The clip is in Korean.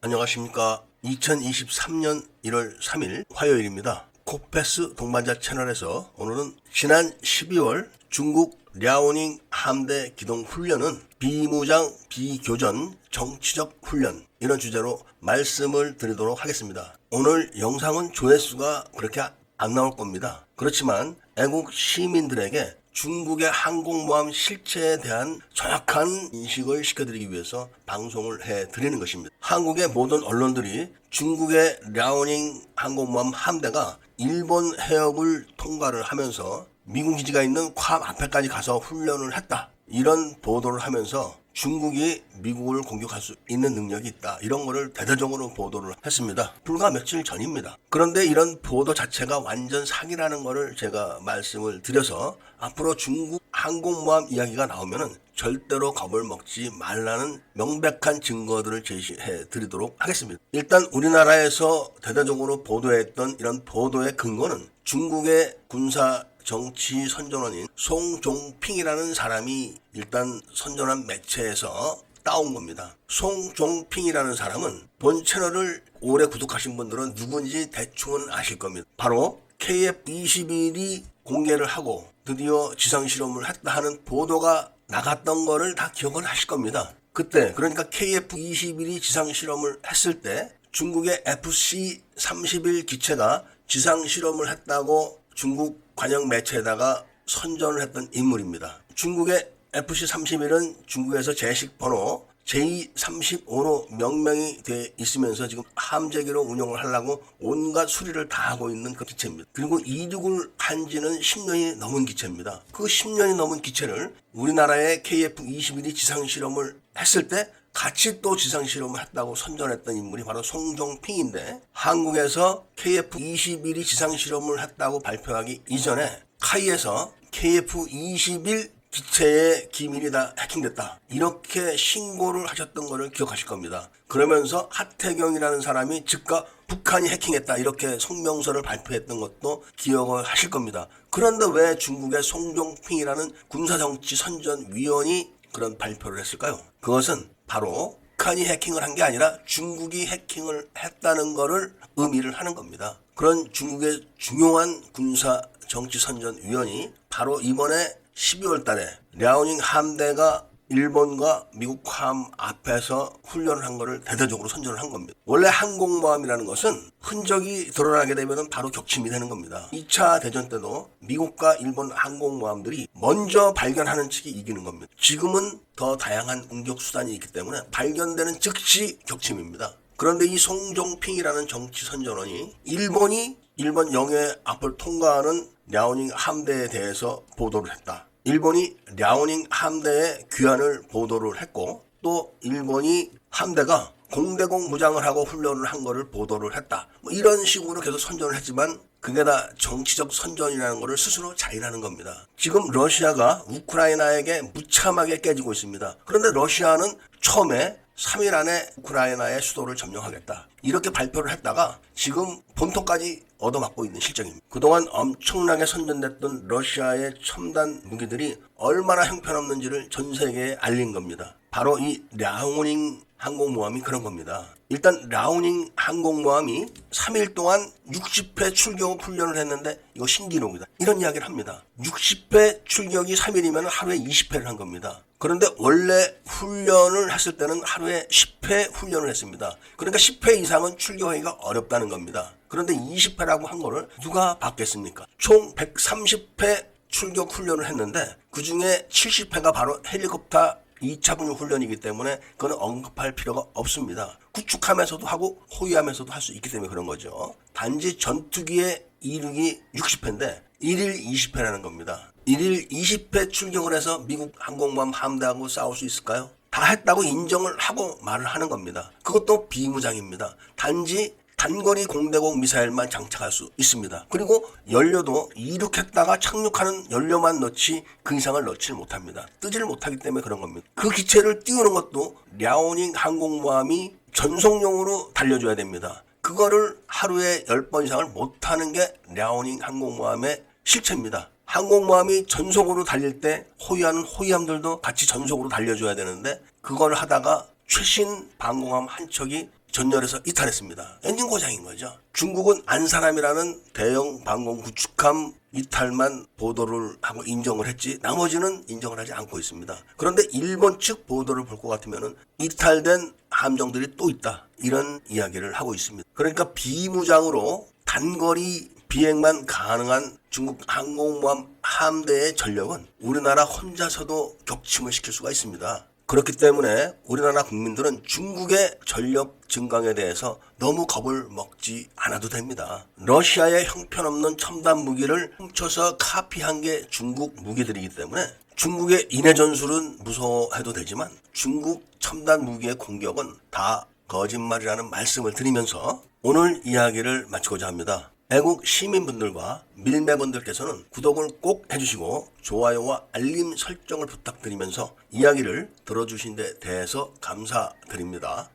안녕하십니까. 2023년 1월 3일 화요일입니다. 코패스 동반자 채널에서 오늘은 지난 12월 중국 랴오닝 함대 기동 훈련은 비무장 비교전 정치적 훈련, 이런 주제로 말씀을 드리도록 하겠습니다. 오늘 영상은 조회수가 그렇게 안 나올 겁니다. 그렇지만 애국 시민들에게 중국의 항공모함 실체에 대한 정확한 인식을 시켜드리기 위해서 방송을 해드리는 것입니다. 한국의 모든 언론들이 중국의 랴오닝 항공모함 함대가 일본 해역을 통과를 하면서 미군 기지가 있는 괌 앞에까지 가서 훈련을 했다, 이런 보도를 하면서 중국이 미국을 공격할 수 있는 능력이 있다, 이런 거를 대대적으로 보도를 했습니다. 불과 며칠 전입니다. 그런데 이런 보도 자체가 완전 사기라는 거를 제가 말씀을 드려서 앞으로 중국 항공모함 이야기가 나오면은 절대로 겁을 먹지 말라는 명백한 증거들을 제시해 드리도록 하겠습니다. 일단 우리나라에서 대대적으로 보도했던 이런 보도의 근거는 중국의 군사 정치 선전원인 송종핑이라는 사람이 일단 선전한 매체에서 따온 겁니다. 송종핑이라는 사람은 본 채널을 오래 구독하신 분들은 누군지 대충은 아실 겁니다. 바로 KF-21이 공개를 하고 드디어 지상실험을 했다 하는 보도가 나갔던 거를 다 기억을 하실 겁니다. 그때 그러니까 KF-21이 지상실험을 했을 때 중국의 FC-31 기체가 지상실험을 했다고 중국 관영 매체에다가 선전을 했던 인물입니다. 중국의 FC-31은 중국에서 제식 번호 J-35로 명명이 돼 있으면서 지금 함재기로 운용을 하려고 온갖 수리를 다 하고 있는 그 기체입니다. 그리고 이륙을 한 지는 10년이 넘은 기체입니다. 그 10년이 넘은 기체를 우리나라의 KF-21이 지상실험을 했을 때 같이 또 지상실험을 했다고 선전했던 인물이 바로 송종핑인데, 한국에서 KF-21이 지상실험을 했다고 발표하기 이전에 카이에서 KF-21 기체의 기밀이 다 해킹됐다, 이렇게 신고를 하셨던 것을 기억하실 겁니다. 그러면서 하태경이라는 사람이 즉각 북한이 해킹했다, 이렇게 성명서를 발표했던 것도 기억을 하실 겁니다. 그런데 왜 중국의 송종핑이라는 군사정치선전위원이 그런 발표를 했을까요? 그것은 바로 북한이 해킹을 한 게 아니라 중국이 해킹을 했다는 것을 의미를 하는 겁니다. 그런 중국의 중요한 군사정치선전위원이 바로 이번에 12월 달에 랴오닝 함대가 일본과 미국 괌 앞에서 훈련을 한 거를 대대적으로 선전을 한 겁니다. 원래 항공모함이라는 것은 흔적이 드러나게 되면 바로 격침이 되는 겁니다. 2차 대전 때도 미국과 일본 항공모함들이 먼저 발견하는 측이 이기는 겁니다. 지금은 더 다양한 공격 수단이 있기 때문에 발견되는 즉시 격침입니다. 그런데 이 송종핑이라는 정치 선전원이 일본 영해 앞을 통과하는 랴오닝 함대에 대해서 보도를 했다, 일본이 랴오닝 함대의 귀환을 보도를 했고, 또 일본이 함대가 공대공 무장을 하고 훈련을 한 거를 보도를 했다, 이런 식으로 계속 선전을 했지만 그게 다 정치적 선전이라는 거를 스스로 자인하는 겁니다. 지금 러시아가 우크라이나에게 무참하게 깨지고 있습니다. 그런데 러시아는 처음에 3일 안에 우크라이나의 수도를 점령하겠다, 이렇게 발표를 했다가 지금 본토까지 얻어맞고 있는 실정입니다. 그동안 엄청나게 선전됐던 러시아의 첨단 무기들이 얼마나 형편없는지를 전 세계에 알린 겁니다. 바로 이 랴오닝 항공모함이 그런 겁니다. 일단 랴오닝 항공모함이 3일 동안 60회 출격 훈련을 했는데 이거 신기록이다, 이런 이야기를 합니다. 60회 출격이 3일이면 하루에 20회를 한 겁니다. 그런데 원래 훈련을 했을 때는 하루에 10회 훈련을 했습니다. 그러니까 10회 이상은 출격하기가 어렵다는 겁니다. 그런데 20회라고 한 거를 누가 받겠습니까? 총 130회 출격 훈련을 했는데 그 중에 70회가 바로 헬리콥터 2차 분유 훈련이기 때문에 그건 언급할 필요가 없습니다. 구축하면서도 하고 호위하면서도 할 수 있기 때문에 그런 거죠. 단지 전투기의 이륙이 60회인데 1일 20회라는 겁니다. 1일 20회 출격을 해서 미국 항공모함 함대하고 싸울 수 있을까요? 다 했다고 인정을 하고 말을 하는 겁니다. 그것도 비무장입니다. 단지 단거리 공대공 미사일만 장착할 수 있습니다. 그리고 연료도 이륙했다가 착륙하는 연료만 넣지 그 이상을 넣지를 못합니다. 뜨지를 못하기 때문에 그런 겁니다. 그 기체를 띄우는 것도 랴오닝 항공모함이 전속용으로 달려줘야 됩니다. 그거를 하루에 10번 이상을 못하는 게 랴오닝 항공모함의 실체입니다. 항공모함이 전속으로 달릴 때 호위하는 호위함들도 같이 전속으로 달려줘야 되는데 그걸 하다가 최신 방공함 한 척이 전열에서 이탈했습니다. 엔진 고장인 거죠. 중국은 안사람이라는 대형 방공 구축함 이탈만 보도를 하고 인정을 했지 나머지는 인정을 하지 않고 있습니다. 그런데 일본 측 보도를 볼 것 같으면 이탈된 함정들이 또 있다, 이런 이야기를 하고 있습니다. 그러니까 비무장으로 단거리 비행만 가능한 중국 항공모함 함대의 전력은 우리나라 혼자서도 격침을 시킬 수가 있습니다. 그렇기 때문에 우리나라 국민들은 중국의 전력 증강에 대해서 너무 겁을 먹지 않아도 됩니다. 러시아의 형편없는 첨단 무기를 훔쳐서 카피한 게 중국 무기들이기 때문에 중국의 인해 전술은 무서워해도 되지만 중국 첨단 무기의 공격은 다 거짓말이라는 말씀을 드리면서 오늘 이야기를 마치고자 합니다. 애국 시민분들과 밀매분들께서는 구독을 꼭 해주시고 좋아요와 알림 설정을 부탁드리면서 이야기를 들어주신 데 대해서 감사드립니다.